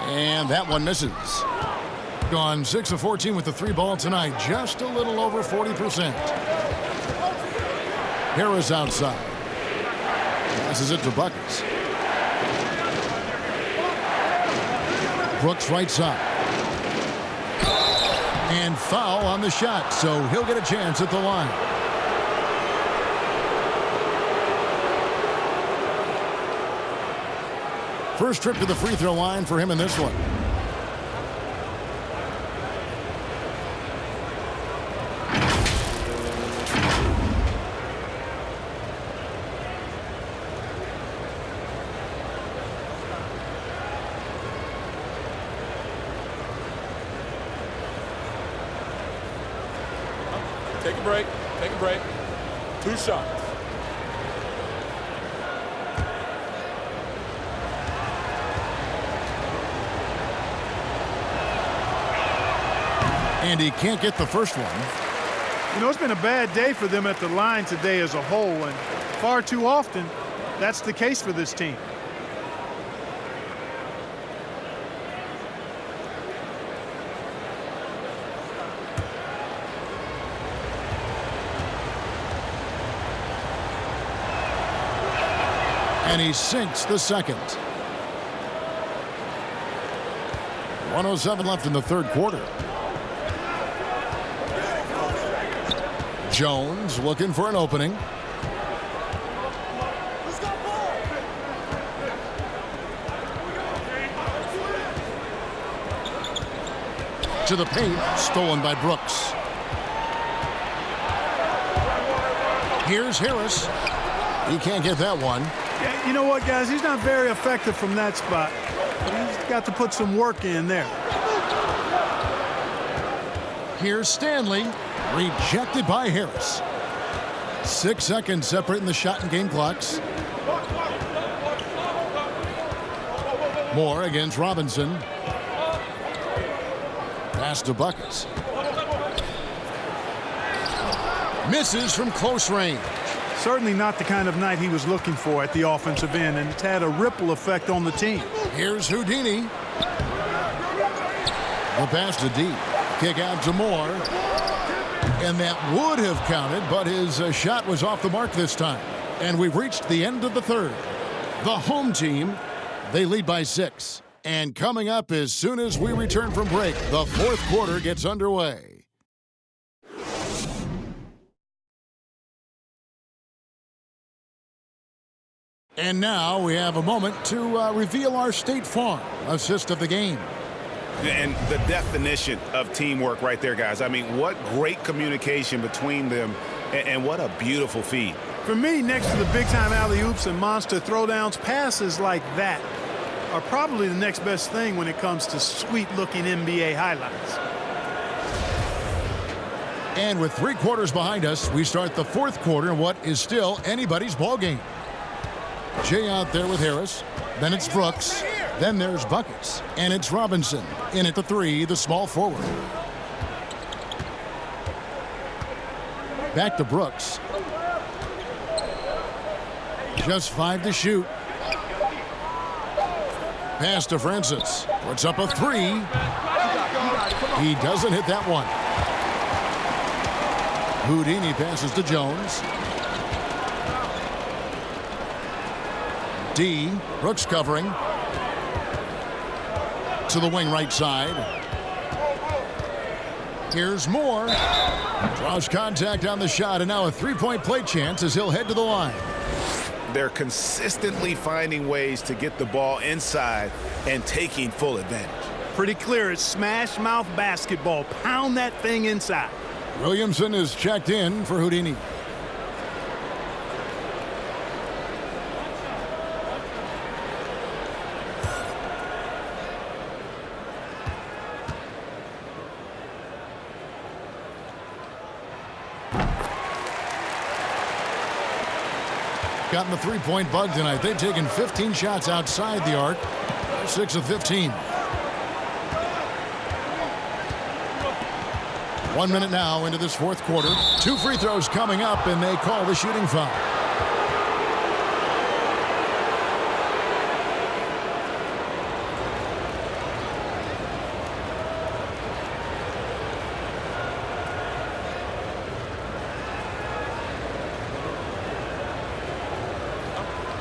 And that one misses. Gone 6 of 14 with the 3-ball tonight. Just a little over 40%. Harris outside. Passes it to Buckets. Brooks right side. And foul on the shot, so he'll get a chance at the line. First trip to the free throw line for him in this one. Take a break. Take a break. 2 shots. And he can't get the first one. You know, it's been a bad day for them at the line today as a whole, and far too often That's the case for this team. And he sinks the second. 1:07 left in the third quarter. Jones looking for an opening. To the paint, stolen by Brooks. Here's Harris. He can't get that one. Yeah, you know what, guys? He's not very effective from that spot. But he's got to put some work in there. Here's Stanley. Rejected by Harris. 6 seconds separating the shot and game clocks. Moore against Robinson. Pass to Buckets. Misses from close range. Certainly not the kind of night he was looking for at the offensive end, and it's had a ripple effect on the team. Here's Houdini. The pass to D. Kick out to Moore. And that would have counted, but his shot was off the mark this time. And we've reached the end of the third. The home team, they lead by 6. And coming up as soon as we return from break, the fourth quarter gets underway. And now we have a moment to reveal our State Farm assist of the game. And the definition of teamwork right there, guys. I mean, what great communication between them, and what a beautiful feed. For me, next to the big-time alley-oops and monster throwdowns, passes like that are probably the next best thing when it comes to sweet-looking NBA highlights. And with 3 quarters behind us, we start the fourth quarter in what is still anybody's ball game. Jay out there with Harris. Then it's Brooks. Then there's Buckets. And it's Robinson. In at the 3, the small forward. Back to Brooks. Just 5 to shoot. Pass to Francis. Puts up a 3. He doesn't hit that one. Houdini passes to Jones. D. Brooks covering. To the wing right side. Here's Moore. Draws contact on the shot, and now a 3-point play chance as he'll head to the line. They're consistently finding ways to get the ball inside and taking full advantage. Pretty clear, it's smash mouth basketball. Pound that thing inside. Williamson is checked in for Houdini. Gotten the 3-point bug tonight. They've taken 15 shots outside the arc. 6 of 15. 1 minute now into this fourth quarter. 2 free throws coming up, and they call the shooting foul.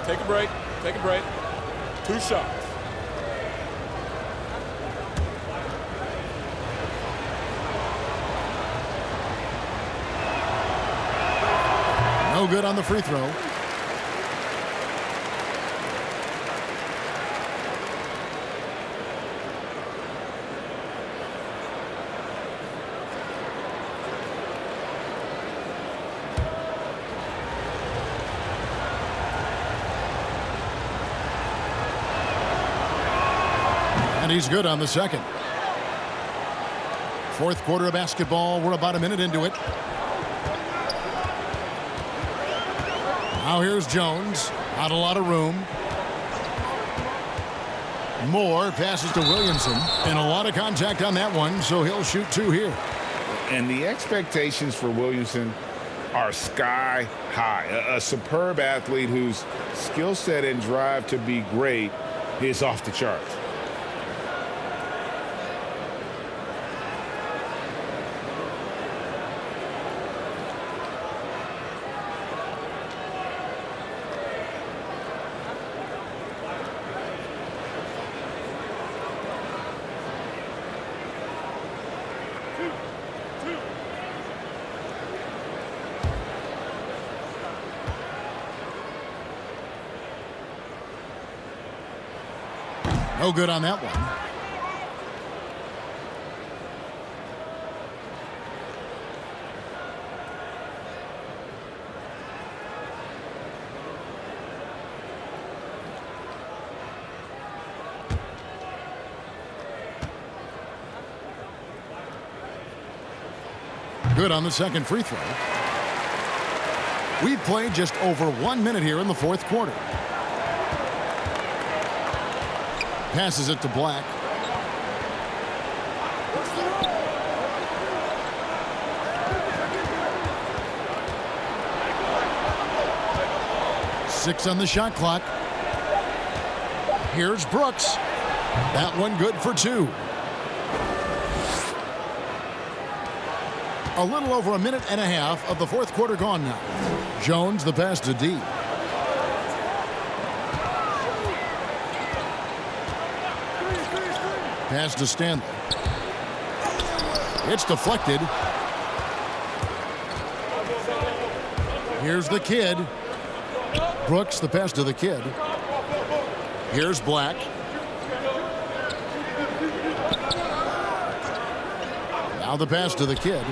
Take a break. Take a break. 2 shots. No good on the free throw. And he's good on the second. Fourth quarter of basketball. We're about a minute into it. Now here's Jones. Not a lot of room. Moore passes to Williamson. And a lot of contact on that one, so he'll shoot 2 here. And the expectations for Williamson are sky high. A superb athlete whose skill set and drive to be great is off the charts. No good on that one. Good on the second free throw. We've played just over 1 minute here in the fourth quarter. Passes it to Black. Six on the shot clock. Here's Brooks. That one good for two. A little over a minute and a half of the fourth quarter gone now. Jones the pass to D. Pass to Stanley. It's deflected. Here's the kid. Brooks, the pass to the kid. Here's Black. Now the pass to the kid.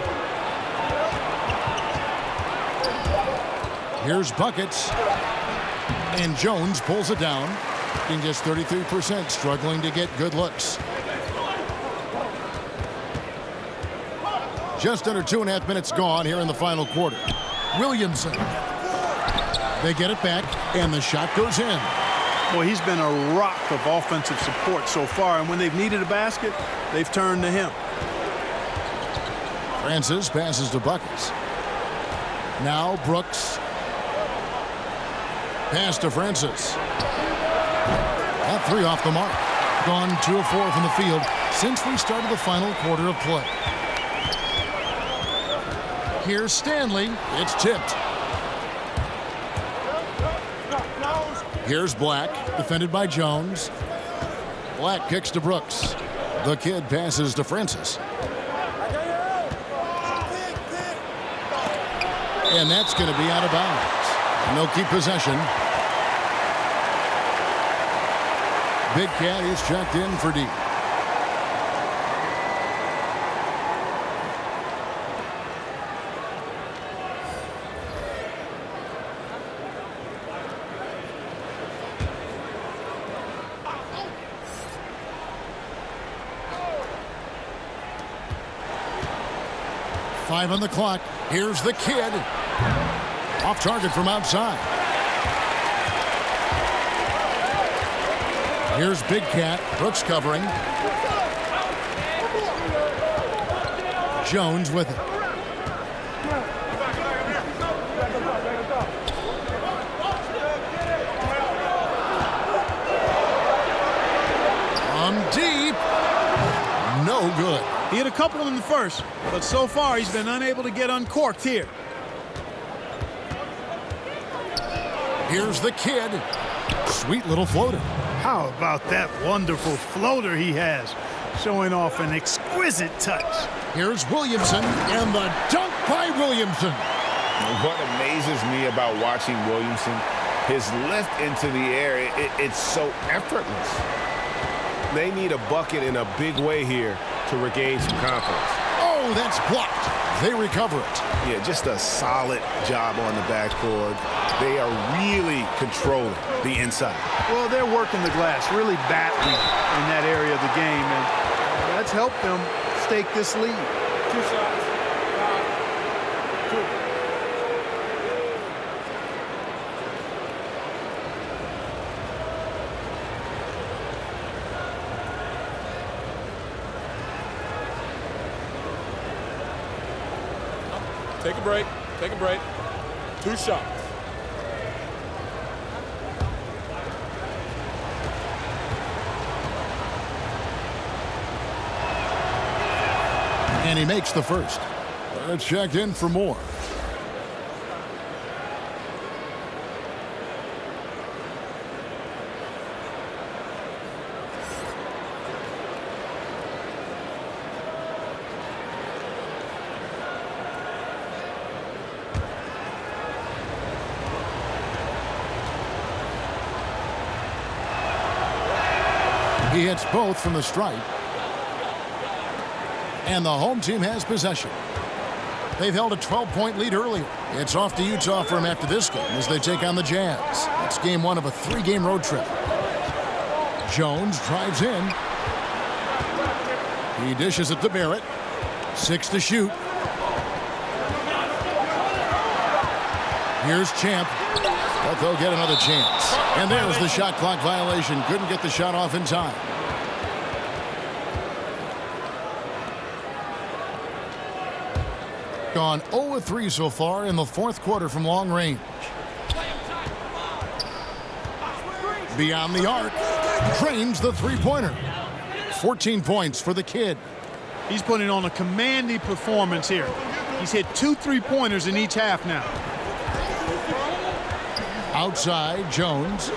Here's Buckets. And Jones pulls it down. In just 33%, struggling to get good looks. Just under 2.5 minutes gone here in the final quarter. Williamson. They get it back, and the shot goes in. Boy, he's been a rock of offensive support so far, and when they've needed a basket, they've turned to him. Francis passes to Buckets. Now Brooks. Pass to Francis. That three off the mark. Gone 2 of 4 from the field since we started the final quarter of play. Here's Stanley. It's tipped. Here's Black, defended by Jones. Black kicks to Brooks. The kid passes to Francis. And that's going to be out of bounds. And they'll keep possession. Big Cat is checked in for D. Five on the clock. Here's the kid. Off target from outside. Here's Big Cat. Brooks covering. Jones with it. On deep. No good. He had a couple in the first, but so far he's been unable to get uncorked here. Here's the kid. Sweet little floater. How about that wonderful floater he has, showing off an exquisite touch. Here's Williamson, and the dunk by Williamson. What amazes me about watching Williamson, his lift into the air, it's so effortless. They need a bucket in a big way here to regain some confidence. Oh, that's blocked. They recover it. Yeah, just a solid job on the backboard. They are really controlling the inside. Well, they're working the glass, really battling in that area of the game, and that's helped them stake this lead. 2 shots. 2. Take a break. Take a break. 2 shots. And he makes the first. It's checked in for more. He hits both from the stripe. And the home team has possession. They've held a 12-point lead earlier. It's off to Utah for him after this game as they take on the Jazz. It's game 1 of a 3-game road trip. Jones drives in. He dishes it to Barrett. 6 to shoot. Here's Champ. But they'll get another chance. And there's the shot clock violation. Couldn't get the shot off in time. Gone 0-3 so far in the 4th quarter from long range. Beyond the arc. Drains the three-pointer. 14 points for the kid. He's putting on a commanding performance here. He's hit 2 3-pointers in each half now. Outside, Jones.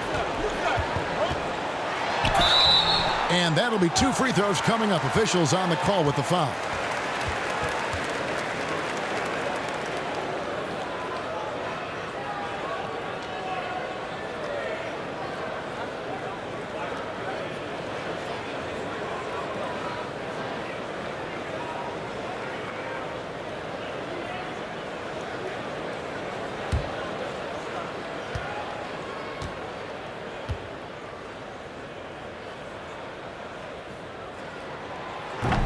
And that'll be 2 free throws coming up. Officials on the call with the foul.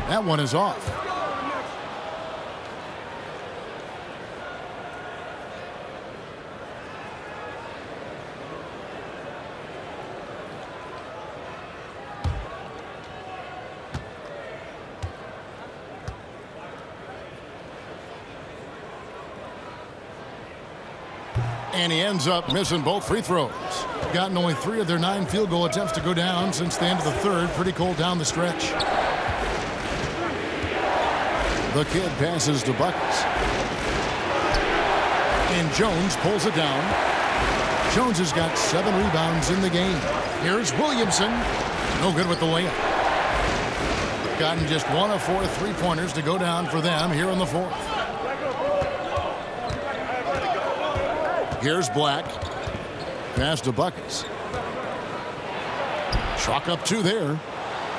That one is off. And he ends up missing both free throws. Gotten only 3 of their 9 field goal attempts to go down since the end of the 3rd. Pretty cold down the stretch. The kid passes to Buckets. And Jones pulls it down. Jones has got 7 rebounds in the game. Here's Williamson. No good with the layup. Gotten just 1 of 4 3-pointers to go down for them here in the 4th. Here's Black. Pass to Buckets. Chalk up 2 there.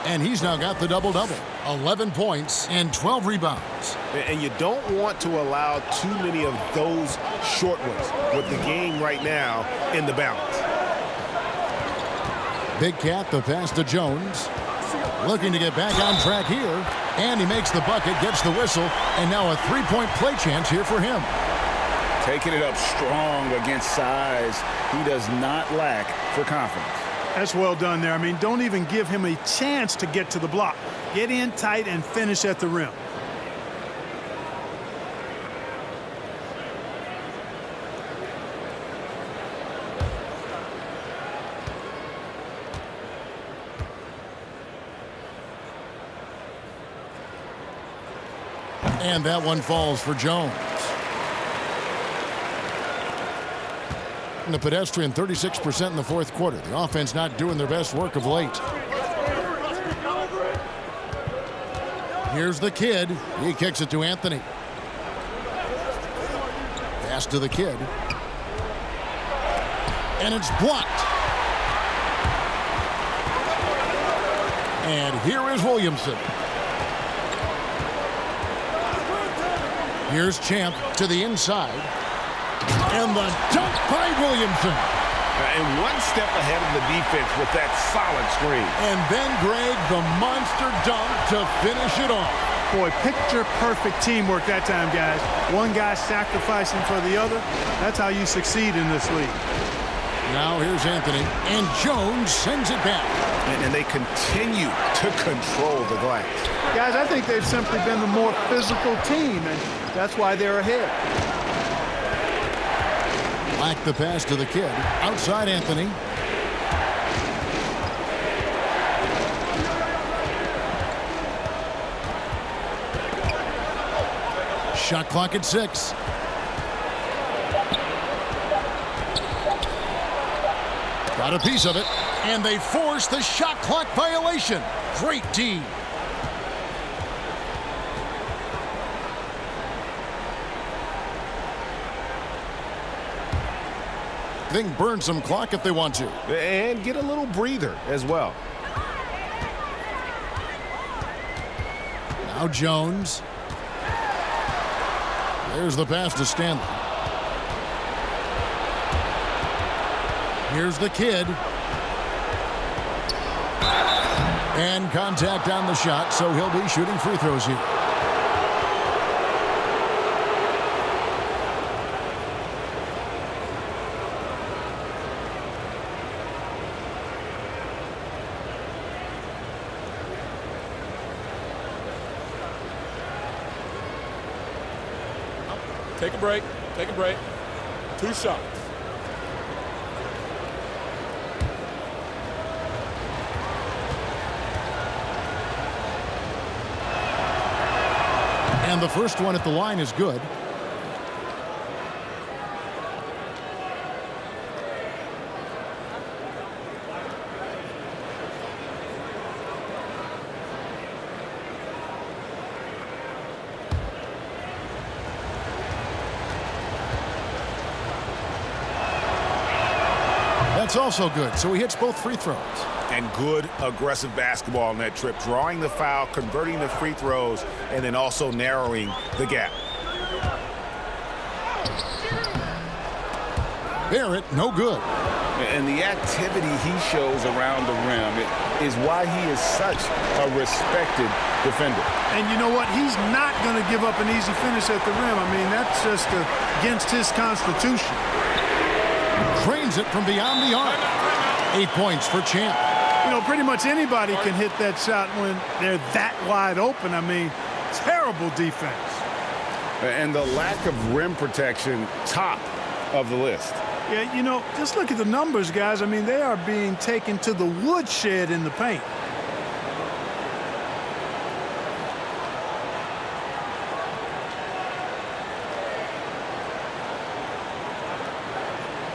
And he's now got the double-double. 11 points and 12 rebounds. And you don't want to allow too many of those short ones with the game right now in the balance. Big Cat, the pass to Jones. Looking to get back on track here. And he makes the bucket, gets the whistle, and now a 3-point play chance here for him. Taking it up strong against size. He does not lack for confidence. That's well done there. I mean, don't even give him a chance to get to the block. Get in tight and finish at the rim. And that one falls for Jones. The pedestrian 36% in the 4th quarter. The offense not doing their best work of late. Here's the kid. He kicks it to Anthony. Pass to the kid. And it's blocked. And here is Williamson. Here's Champ to the inside. And the dunk by Williamson. And 1 step ahead of the defense with that solid screen. And then Greg, the monster dunk to finish it off. Boy, picture-perfect teamwork that time, guys. One guy sacrificing for the other. That's how you succeed in this league. Now here's Anthony. And Jones sends it back. And they continue to control the glass. Guys, I think they've simply been the more physical team, and that's why they're ahead. Black the pass to the kid. Outside Anthony. Shot clock at 6. Got a piece of it. And they force the shot clock violation. Great D. They can burn some clock if they want to. And get a little breather as well. Now Jones. There's the pass to Stanley. Here's the kid. And contact on the shot, so he'll be shooting free throws here. Take a break. Take a break. 2 shots. And the first one at the line is good. That's also good, so he hits both free throws. And good aggressive basketball on that trip, drawing the foul, converting the free throws, and then also narrowing the gap. Barrett, no good. And the activity he shows around the rim is why he is such a respected defender. And you know what? He's not going to give up an easy finish at the rim. I mean, that's just against his constitution. Trains it from beyond the arc. 8 points for Champ. You know, pretty much anybody can hit that shot when they're that wide open. I mean, terrible defense. And the lack of rim protection, top of the list. Yeah, you know, just look at the numbers, guys. I mean, they are being taken to the woodshed in the paint.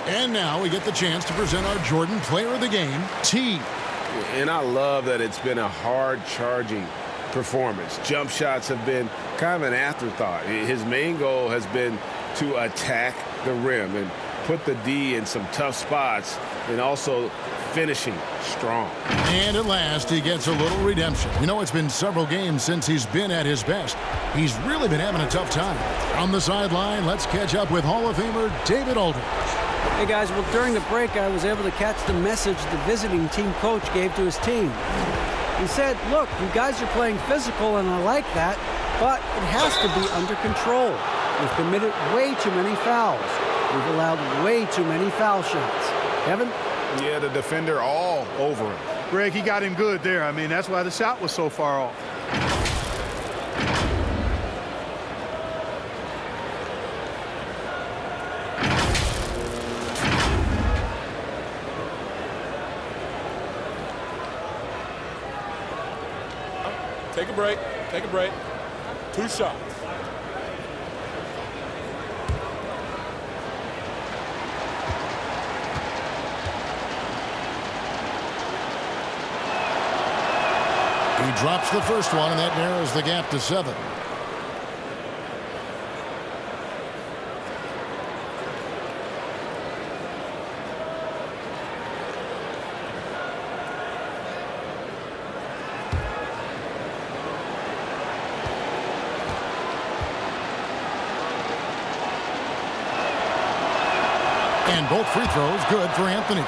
And now we get the chance to present our Jordan Player of the Game, T. And I love that it's been a hard-charging performance. Jump shots have been kind of an afterthought. His main goal has been to attack the rim and put the D in some tough spots and also finishing strong. And at last, he gets a little redemption. You know, it's been several games since he's been at his best. He's really been having a tough time. On the sideline, let's catch up with Hall of Famer David Aldridge. Hey, guys, well, during the break, I was able to catch the message the visiting team coach gave to his team. He said, look, you guys are playing physical, and I like that, but it has to be under control. We've committed way too many fouls. We've allowed way too many foul shots. Kevin? Yeah, the defender all over him. Greg, he got him good there. I mean, that's why the shot was so far off. Take a break. Take a break. 2 shots. He drops the first one, and that narrows the gap to 7. And both free throws good for Anthony.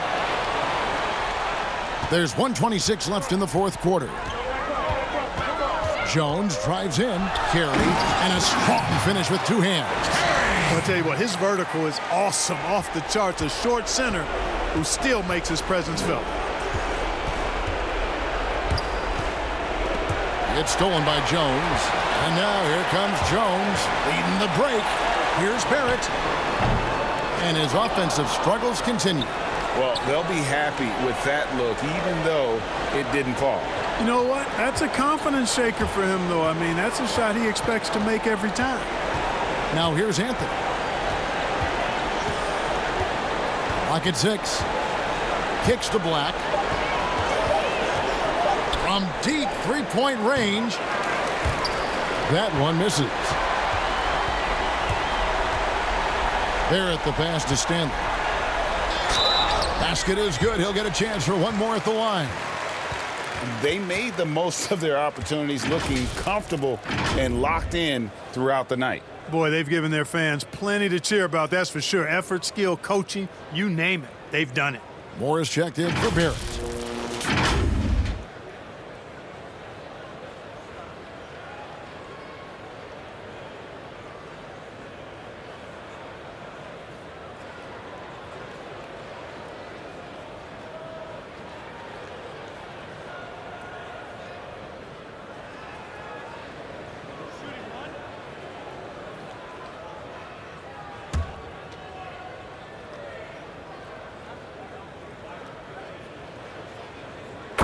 There's 1:26 left in the fourth quarter. Jones drives in, carry, and a strong finish with 2 hands. I'll tell you what, his vertical is awesome, off the charts. A short center who still makes his presence felt. It's stolen by Jones. And now here comes Jones leading the break. Here's Barrett. And his offensive struggles continue. Well, they'll be happy with that look, even though it didn't fall. You know what? That's a confidence shaker for him, though. I mean, that's a shot he expects to make every time. Now here's Anthony. Pocket 6. Kicks to Black. From deep three-point range. That one misses. Barrett the pass to Stanley. Basket is good. He'll get a chance for one more at the line. They made the most of their opportunities, looking comfortable and locked in throughout the night. Boy, they've given their fans plenty to cheer about, that's for sure. Effort, skill, coaching, you name it. They've done it. Morris checked in for Barrett.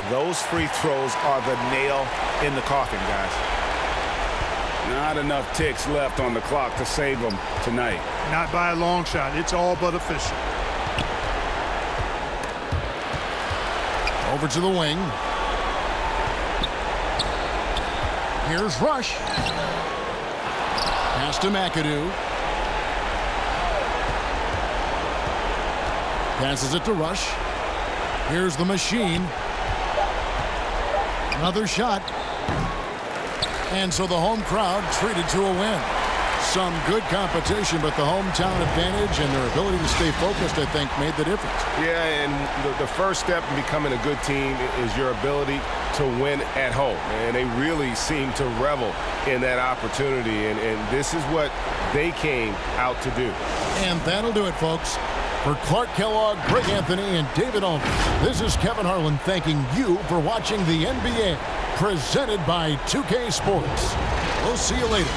Those free throws are the nail in the coffin, guys. Not enough ticks left on the clock to save them tonight. Not by a long shot. It's all but official. Over to the wing. Here's Rush. Pass to McAdoo. Passes it to Rush. Here's the machine. Another shot. And so the home crowd treated to a win. Some good competition, but the hometown advantage and their ability to stay focused, I think, made the difference. Yeah, and the first step in becoming a good team is your ability to win at home. And they really seem to revel in that opportunity. And this is what they came out to do. And that'll do it, folks. For Clark Kellogg, Greg Anthony, and David Allman, this is Kevin Harlan thanking you for watching the NBA, presented by 2K Sports. We'll see you later.